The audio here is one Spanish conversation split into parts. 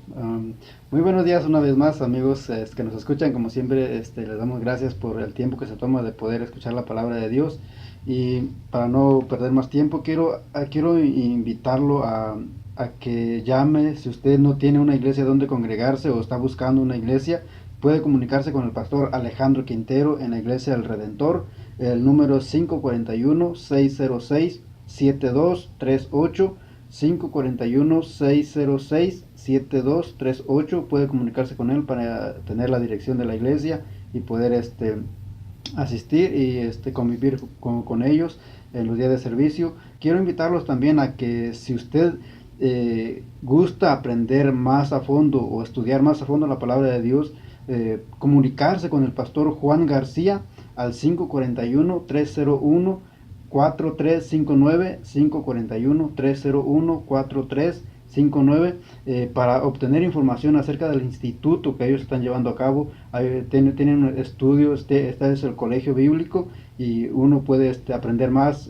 Um, Muy buenos días una vez más, amigos que nos escuchan. Como siempre, les damos gracias por el tiempo que se toma de poder escuchar la palabra de Dios. Y para no perder más tiempo, quiero invitarlo a que llame. Si usted no tiene una iglesia donde congregarse o está buscando una iglesia, puede comunicarse con el pastor Alejandro Quintero en la iglesia del Redentor. El número es 541-606-7238. 541-606-7238. Puede comunicarse con él para tener la dirección de la iglesia y poder asistir y convivir con ellos en los días de servicio. Quiero invitarlos también a que, si usted gusta aprender más a fondo o estudiar más a fondo la palabra de Dios, comunicarse con el pastor Juan García al 541-301-4359, 541-301-4359, para obtener información acerca del instituto que ellos están llevando a cabo. Tienen estudios, este es el colegio bíblico, y uno puede aprender más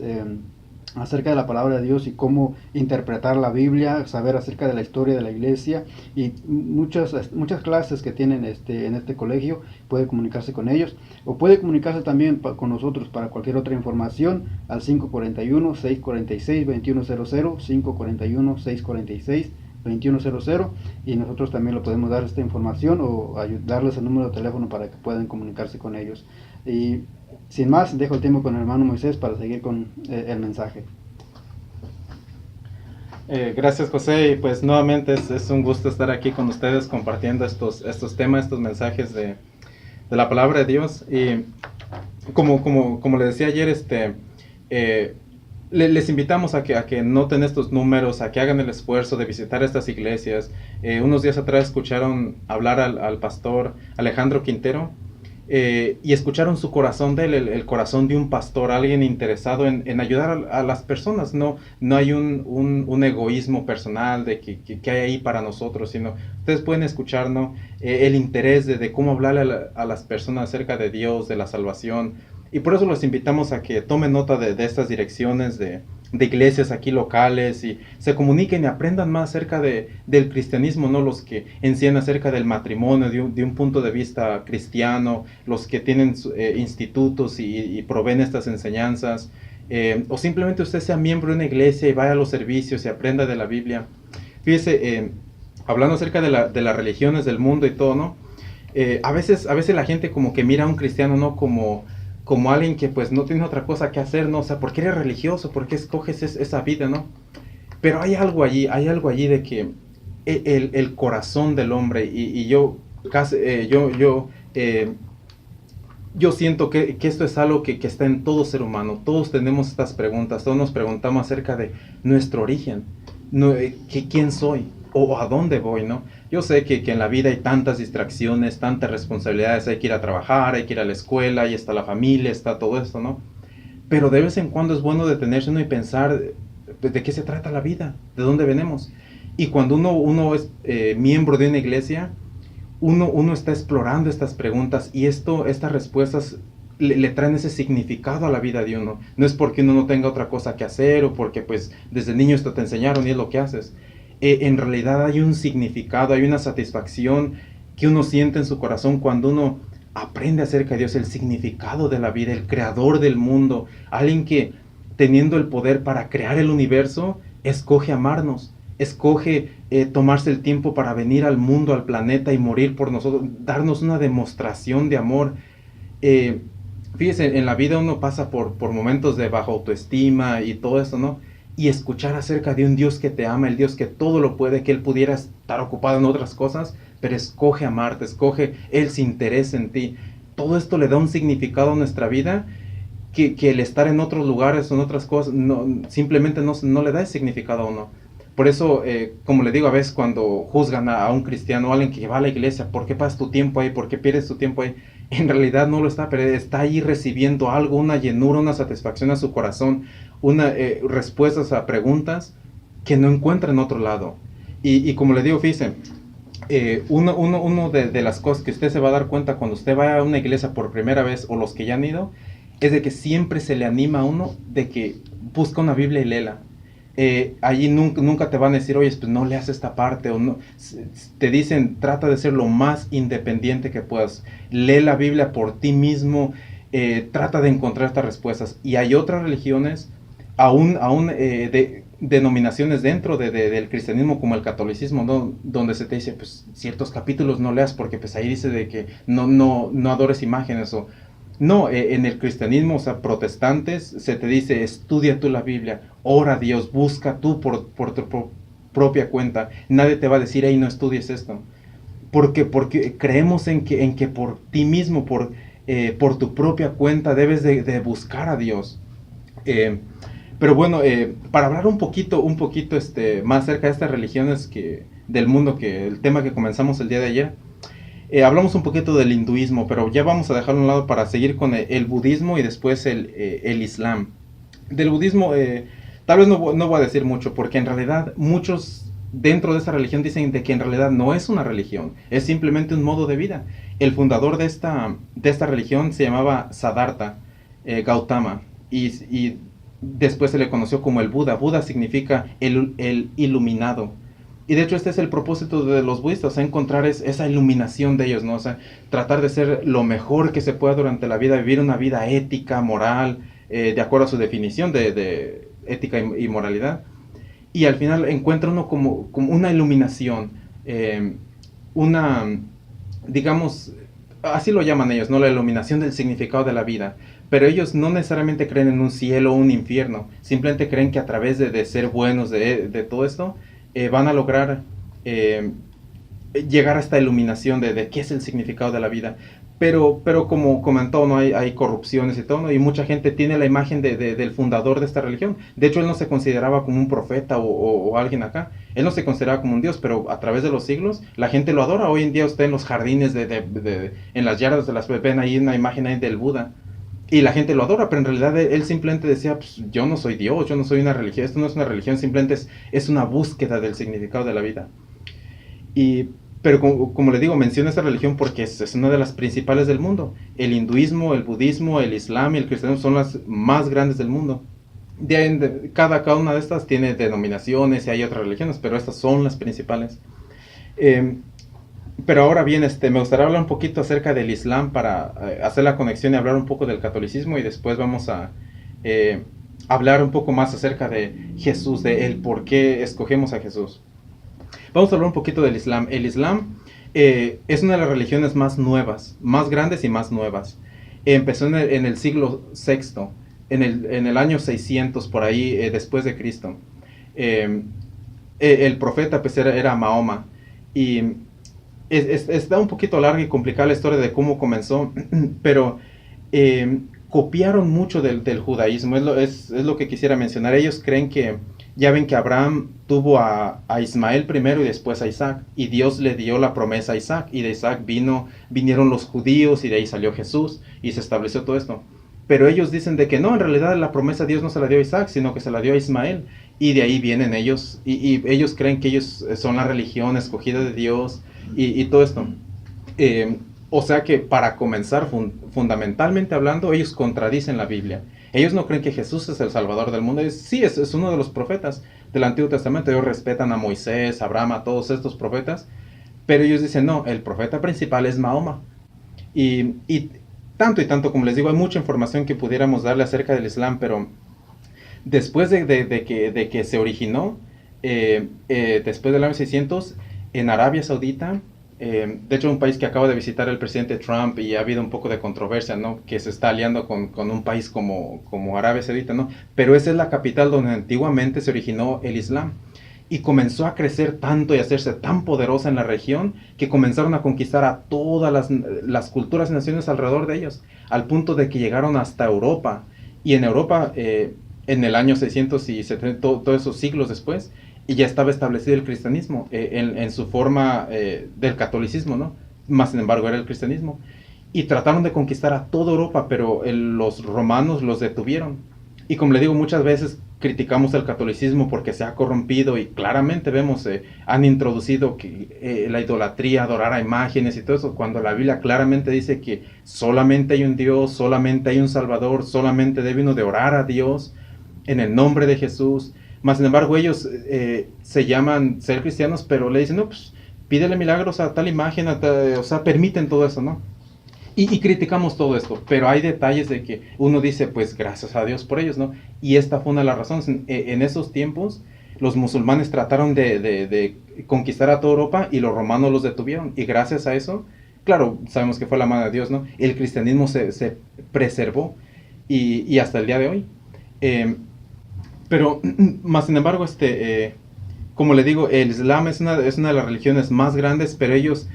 acerca de la palabra de Dios y cómo interpretar la Biblia, saber acerca de la historia de la iglesia y muchas clases que tienen en este colegio. Puede comunicarse con ellos o puede comunicarse también con nosotros para cualquier otra información al 541-646-2100, 541-646-2100, y nosotros también le podemos dar esta información o darles el número de teléfono para que puedan comunicarse con ellos. Y sin más, dejo el tiempo con el hermano Moisés para seguir con el mensaje. Gracias, José, y pues nuevamente es un gusto estar aquí con ustedes compartiendo estos temas, estos mensajes de la palabra de Dios. Y como le decía ayer, les invitamos a que noten estos números, a que hagan el esfuerzo de visitar estas iglesias. Unos días atrás escucharon hablar al pastor Alejandro Quintero, y escucharon su corazón de él, el corazón de un pastor, alguien interesado en ayudar a las personas. No hay un egoísmo personal de que hay ahí para nosotros, sino ustedes pueden escuchar, ¿no? El interés de cómo hablarle a las personas acerca de Dios, de la salvación. Y por eso los invitamos a que tomen nota de estas direcciones de iglesias aquí locales y se comuniquen y aprendan más acerca del cristianismo, ¿no? Los que enseñan acerca del matrimonio de un punto de vista cristiano, los que tienen institutos y proveen estas enseñanzas, o simplemente usted sea miembro de una iglesia y vaya a los servicios y aprenda de la Biblia. Fíjese, hablando acerca de las religiones del mundo y todo, ¿no? A veces la gente como que mira a un cristiano, ¿no? Como alguien que pues no tiene otra cosa que hacer, ¿no? O sea, ¿por qué eres religioso? ¿Por qué escoges esa vida, no? Pero hay algo allí de que el corazón del hombre, y yo casi, yo siento que esto es algo que está en todo ser humano. Todos tenemos estas preguntas, todos nos preguntamos acerca de nuestro origen, no, quién soy o a dónde voy, ¿no? Yo sé que en la vida hay tantas distracciones, tantas responsabilidades, hay que ir a trabajar, hay que ir a la escuela, ahí está la familia, está todo esto, ¿no? Pero de vez en cuando es bueno detenerse uno y pensar de qué se trata la vida, de dónde venimos. Y cuando uno es miembro de una iglesia, uno está explorando estas preguntas y estas respuestas le traen ese significado a la vida de uno. No es porque uno no tenga otra cosa que hacer o porque pues desde niño esto te enseñaron y es lo que haces. En realidad hay un significado, hay una satisfacción que uno siente en su corazón cuando uno aprende acerca de Dios, el significado de la vida, el creador del mundo, alguien que teniendo el poder para crear el universo, escoge amarnos, escoge tomarse el tiempo para venir al mundo, al planeta y morir por nosotros, darnos una demostración de amor. Eh, Fíjese, en la vida uno pasa por momentos de baja autoestima y todo eso, ¿no? Y escuchar acerca de un Dios que te ama, el Dios que todo lo puede, que Él pudiera estar ocupado en otras cosas, pero escoge amarte, escoge, Él se interesa en ti. Todo esto le da un significado a nuestra vida que el estar en otros lugares o en otras cosas simplemente no le da ese significado a uno. Por eso, como le digo, a veces cuando juzgan a un cristiano o a alguien que va a la iglesia, ¿por qué pasas tu tiempo ahí? ¿Por qué pierdes tu tiempo ahí? En realidad no lo está, pero está ahí recibiendo algo, una llenura, una satisfacción a su corazón, respuestas a preguntas que no encuentra en otro lado. Y como le digo, fíjense, uno de las cosas que usted se va a dar cuenta cuando usted va a una iglesia por primera vez, o los que ya han ido, es de que siempre se le anima a uno de que busca una Biblia y léela. allí nunca te van a decir, oye, pues no leas esta parte, o no. Te dicen, trata de ser lo más independiente que puedas. Lee la Biblia por ti mismo, trata de encontrar estas respuestas. Y hay otras religiones, aún de denominaciones dentro del cristianismo como el catolicismo, ¿no? Donde se te dice, pues ciertos capítulos no leas porque pues ahí dice de que no adores imágenes o... No, en el cristianismo, o sea, protestantes, se te dice, estudia tú la Biblia, ora a Dios, busca tú por tu propia cuenta. Nadie te va a decir, hey, no estudies esto. Porque creemos en que por ti mismo, por tu propia cuenta, debes de buscar a Dios. Pero bueno, para hablar un poquito más acerca de estas religiones del mundo, que el tema que comenzamos el día de ayer, hablamos un poquito del hinduismo, pero ya vamos a dejarlo a un lado para seguir con el budismo y después el islam. Del budismo, tal vez no voy a decir mucho, porque en realidad muchos dentro de esta religión dicen de que en realidad no es una religión, es simplemente un modo de vida. El fundador de esta religión se llamaba Siddhartha Gautama, y después se le conoció como el Buda. Buda significa el iluminado. Y de hecho este es el propósito de los budistas, encontrar esa iluminación de ellos, ¿no? O sea, tratar de ser lo mejor que se pueda durante la vida, vivir una vida ética, moral, de acuerdo a su definición de ética y moralidad. Y al final encuentra uno como una iluminación, una, digamos, así lo llaman ellos, ¿no? La iluminación del significado de la vida. Pero ellos no necesariamente creen en un cielo o un infierno, simplemente creen que a través de ser buenos, de todo esto, van a lograr llegar a esta iluminación de qué es el significado de la vida. Pero como comentó, ¿no? Hay corrupciones y todo, ¿no? Y mucha gente tiene la imagen del fundador de esta religión. De hecho, él no se consideraba como un profeta o alguien acá. Él no se consideraba como un dios, pero a través de los siglos la gente lo adora. Hoy en día usted en los jardines, en las yardas de las ven ahí una imagen ahí del Buda. Y la gente lo adora, pero en realidad él simplemente decía, pues yo no soy Dios, yo no soy una religión, esto no es una religión, simplemente es una búsqueda del significado de la vida. Pero como le digo, menciono esta religión porque es una de las principales del mundo. El hinduismo, el budismo, el islam y el cristianismo son las más grandes del mundo. Cada una de estas tiene denominaciones y hay otras religiones, pero estas son las principales. Pero ahora bien, me gustaría hablar un poquito acerca del Islam para hacer la conexión y hablar un poco del catolicismo, y después vamos a hablar un poco más acerca de Jesús, de el por qué escogemos a Jesús. Vamos a hablar un poquito del Islam. El Islam es una de las religiones más nuevas, más grandes y más nuevas. Empezó en el siglo VI, en el año 600, por ahí, después de Cristo. El profeta pues era Mahoma, y está un poquito larga y complicada la historia de cómo comenzó, pero copiaron mucho del judaísmo, es lo que quisiera mencionar. Ellos creen que, ya ven que Abraham tuvo a Ismael primero y después a Isaac, y Dios le dio la promesa a Isaac, y de Isaac vinieron los judíos, y de ahí salió Jesús, y se estableció todo esto. Pero ellos dicen de que no, en realidad la promesa Dios no se la dio a Isaac, sino que se la dio a Ismael, y de ahí vienen ellos, y ellos creen que ellos son la religión escogida de Dios, y todo esto. O sea que para comenzar, fundamentalmente hablando, ellos contradicen la Biblia. Ellos no creen que Jesús es el Salvador del mundo. Sí, es uno de los profetas del Antiguo Testamento. Ellos respetan a Moisés, a Abraham, a todos estos profetas. Pero ellos dicen, no, el profeta principal es Mahoma. Y tanto, como les digo, hay mucha información que pudiéramos darle acerca del Islam, pero después de que se originó, después del año 600, en Arabia Saudita, de hecho un país que acaba de visitar el presidente Trump, y ha habido un poco de controversia, ¿no? Que se está aliando con un país como Arabia Saudita, ¿no? Pero esa es la capital donde antiguamente se originó el Islam. Y comenzó a crecer tanto y a hacerse tan poderosa en la región que comenzaron a conquistar a todas las culturas y naciones alrededor de ellos, al punto de que llegaron hasta Europa. Y en Europa, en el año 600 y 70, todos esos siglos después, y ya estaba establecido el cristianismo en su forma del catolicismo, ¿no? Más sin embargo era el cristianismo. Y trataron de conquistar a toda Europa, pero los romanos los detuvieron. Y como le digo, muchas veces criticamos el catolicismo porque se ha corrompido, y claramente vemos, han introducido la idolatría, adorar a imágenes y todo eso, cuando la Biblia claramente dice que solamente hay un Dios, solamente hay un Salvador, solamente debe uno de orar a Dios en el nombre de Jesús. Más sin embargo, ellos se llaman ser cristianos, pero le dicen, no, pues pídele milagros a tal imagen, o sea, permiten todo eso, ¿no? Y criticamos todo esto, pero hay detalles de que uno dice, pues gracias a Dios por ellos, ¿no? Y esta fue una de las razones. En esos tiempos, los musulmanes trataron de conquistar a toda Europa y los romanos los detuvieron. Y gracias a eso, claro, sabemos que fue la mano de Dios, ¿no? El cristianismo se preservó y hasta el día de hoy. Pero, más sin embargo, como le digo, el Islam es una de las religiones más grandes, pero ellos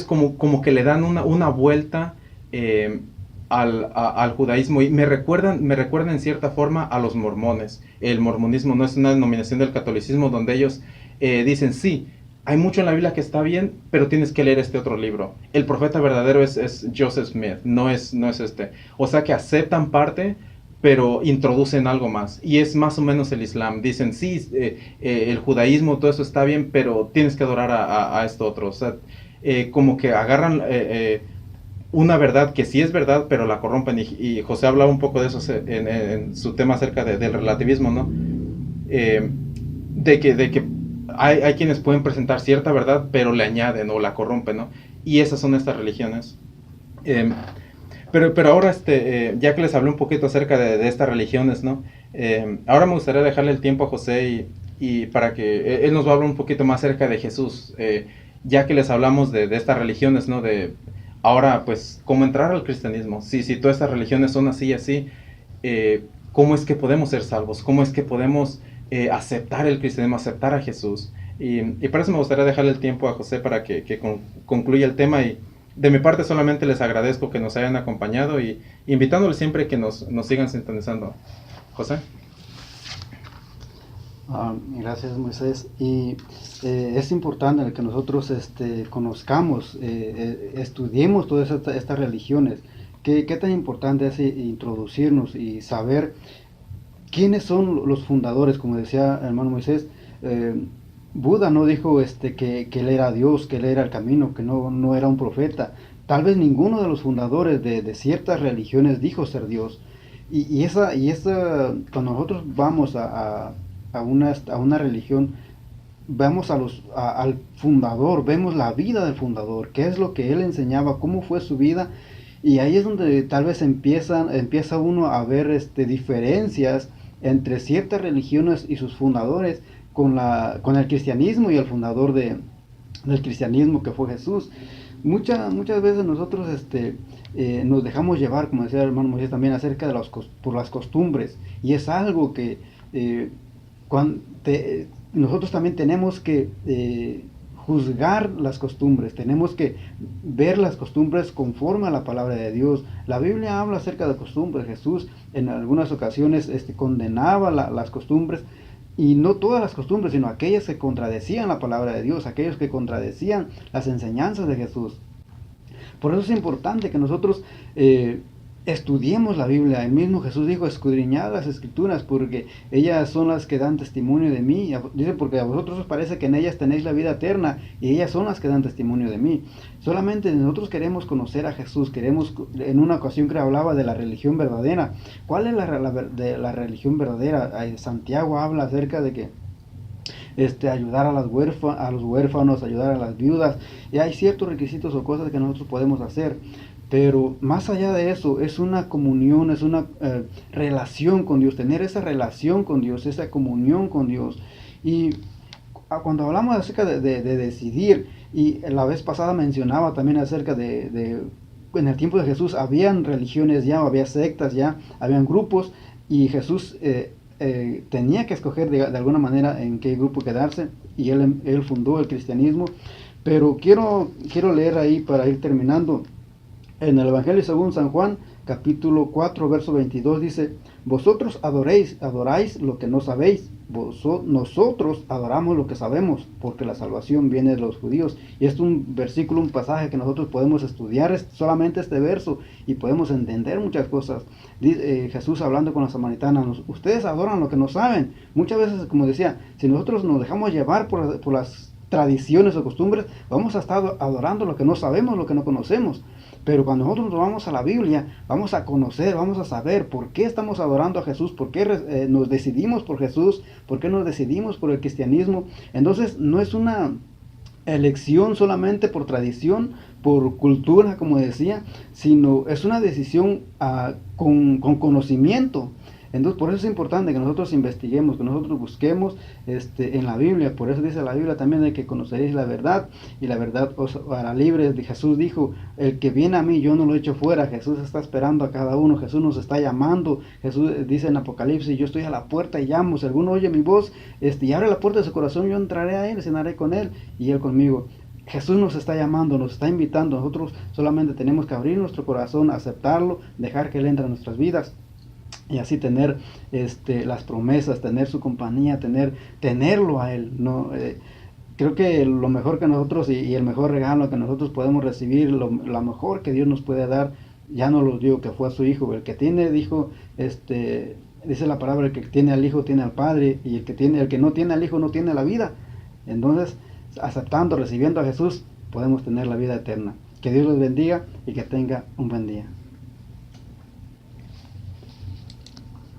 como que le dan una vuelta al judaísmo y me recuerdan en cierta forma a los mormones. El mormonismo no es una denominación del catolicismo donde ellos dicen, sí, hay mucho en la Biblia que está bien, pero tienes que leer este otro libro. El profeta verdadero es Joseph Smith, no es este. O sea que aceptan parte, pero introducen algo más. Y es más o menos el Islam. Dicen, sí, el judaísmo, todo eso está bien, pero tienes que adorar a esto otro. O sea, como que agarran una verdad que sí es verdad, pero la corrompen. Y José hablaba un poco de eso en su tema acerca del relativismo, ¿no? De que hay quienes pueden presentar cierta verdad, pero le añaden o la corrompen, ¿no? Y esas son estas religiones. Pero ahora, ya que les hablé un poquito acerca de estas religiones, ¿no? Ahora me gustaría dejarle el tiempo a José y para que él nos va a hablar un poquito más acerca de Jesús, ya que les hablamos de estas religiones, ¿no? Ahora, pues, cómo entrar al cristianismo. Si todas estas religiones son así y así, ¿cómo es que podemos ser salvos? ¿Cómo es que podemos aceptar el cristianismo, aceptar a Jesús? Y para eso me gustaría dejarle el tiempo a José para que concluya el tema. Y de mi parte solamente les agradezco que nos hayan acompañado y invitándoles siempre que nos sigan sintonizando. José. Gracias, Moisés. Y es importante que nosotros conozcamos, estudiemos todas estas religiones. ¿Qué tan importante es introducirnos y saber quiénes son los fundadores? Como decía el hermano Moisés, Buda no dijo que él era Dios, que él era el camino, que no era un profeta. Tal vez ninguno de los fundadores de ciertas religiones dijo ser Dios. Y esa, cuando nosotros vamos a una religión, vemos al fundador, vemos la vida del fundador, qué es lo que él enseñaba, cómo fue su vida, y ahí es donde tal vez empieza uno a ver diferencias entre ciertas religiones y sus fundadores con el cristianismo y el fundador del cristianismo, que fue Jesús. Muchas veces nosotros nos dejamos llevar, como decía el hermano Moisés también, acerca de por las costumbres, y es algo que nosotros también tenemos que juzgar las costumbres, tenemos que ver las costumbres conforme a la palabra de Dios. La Biblia habla acerca de costumbres. Jesús en algunas ocasiones condenaba las costumbres, y no todas las costumbres, sino aquellas que contradecían la palabra de Dios, aquellos que contradecían las enseñanzas de Jesús. Por eso es importante que nosotros estudiemos la Biblia. El mismo Jesús dijo, escudriñad las Escrituras, porque ellas son las que dan testimonio de mí. Dice, porque a vosotros os parece que en ellas tenéis la vida eterna, y ellas son las que dan testimonio de mí. Solamente nosotros queremos conocer a Jesús. En una ocasión que hablaba de la religión verdadera. ¿Cuál es la religión verdadera? Santiago habla acerca de que ayudar a los huérfanos, ayudar a las viudas, y hay ciertos requisitos o cosas que nosotros podemos hacer. Pero más allá de eso, es una comunión, es una relación con Dios, tener esa relación con Dios, esa comunión con Dios. Y cuando hablamos acerca de decidir, y la vez pasada mencionaba también acerca en el tiempo de Jesús, habían religiones ya, había sectas ya, habían grupos, y Jesús tenía que escoger de alguna manera en qué grupo quedarse, y él fundó el cristianismo. Pero quiero leer ahí para ir terminando. En el Evangelio según San Juan, capítulo 4, verso 22, dice, vosotros adoráis lo que no sabéis, nosotros adoramos lo que sabemos, porque la salvación viene de los judíos. Y es un versículo, un pasaje que nosotros podemos estudiar solamente este verso, y podemos entender muchas cosas. Jesús hablando con la samaritana, ustedes adoran lo que no saben. Muchas veces, como decía, si nosotros nos dejamos llevar por tradiciones o costumbres, vamos a estar adorando lo que no sabemos, lo que no conocemos. Pero cuando nosotros nos vamos a la Biblia, vamos a conocer, vamos a saber por qué estamos adorando a Jesús, por qué nos decidimos por Jesús, por qué nos decidimos por el cristianismo. Entonces no es una elección solamente por tradición, por cultura, como decía, sino es una decisión con conocimiento. Entonces, por eso es importante que nosotros investiguemos, que nosotros busquemos en la Biblia. Por eso dice la Biblia también de que conoceréis la verdad y la verdad os hará libres. Jesús dijo, el que viene a mí yo no lo echo fuera. Jesús está esperando a cada uno, Jesús nos está llamando. Jesús dice en Apocalipsis, yo estoy a la puerta y llamo. Si alguno oye mi voz y abre la puerta de su corazón, yo entraré a él, cenaré con él y él conmigo. Jesús nos está llamando, nos está invitando. Nosotros solamente tenemos que abrir nuestro corazón, aceptarlo, dejar que Él entre en nuestras vidas. Y así tener las promesas, tener su compañía, tenerlo a Él, ¿no? Creo que lo mejor que nosotros y el mejor regalo que nosotros podemos recibir, lo mejor que Dios nos puede dar, ya no lo digo que fue a su Hijo. El que tiene, dijo, dice la palabra, el que tiene al Hijo tiene al Padre, y el que no tiene al Hijo no tiene la vida. Entonces, aceptando, recibiendo a Jesús, podemos tener la vida eterna. Que Dios los bendiga y que tenga un buen día.